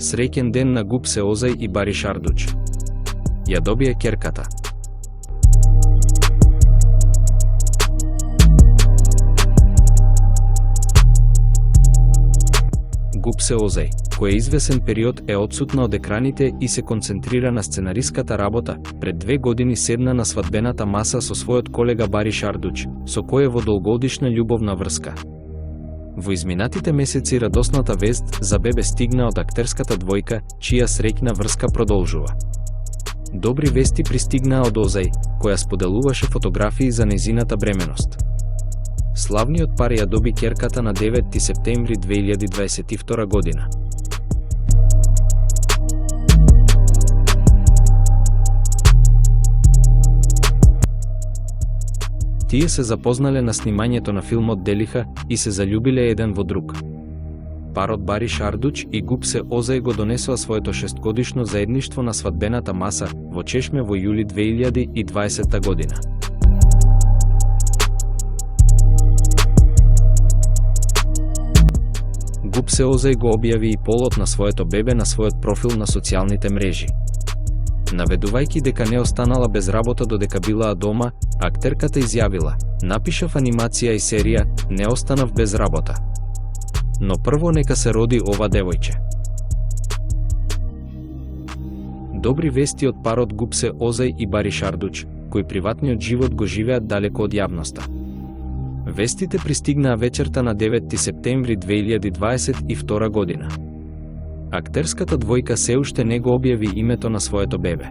Среќен ден на Гупсе Озај и Бариш Ардуч. Ја добија ќерката. Гупсе Озај, кој извесен период е отсутна од екраните и се концентрира на сценариската работа, пред 2 години седна на свадбената маса со својот колега Бариш Ардуч, со кој е во долгогодишна љубовна врска. Во изминатите месеци радосната вест за бебе стигна од актерската двојка, чија среќна врска продолжува. Добри вести пристигнаа од Озај, која споделуваше фотографии за нејзината бременост. Славниот пар ја доби ќерката на 9 септември 2022 година. Тие се запознале на снимањето на филмот Делиха и се заљубиле еден во друг. Парот Бариш Ардуч и Гупсе Озај го донесоа своето 6-годишно заедништво на свадбената маса во Чешме во јули 2020 година. Гупсе Озај го објави и полот на своето бебе на својот профил на социјалните мрежи. Наведувајќи дека не останала без работа додека билаа дома, актерката изјавила: "Напишав анимација и серија, не останав без работа. Но прво нека се роди ова девојче." Добри вести од парот Гупсе Озај и Бариш Ардуч, кои приватниот живот го живеат далеко од јавноста. Вестите пристигнаа вечерта на 9 септември 2022 година. Актерската двојка се уште не го објави името на своето бебе.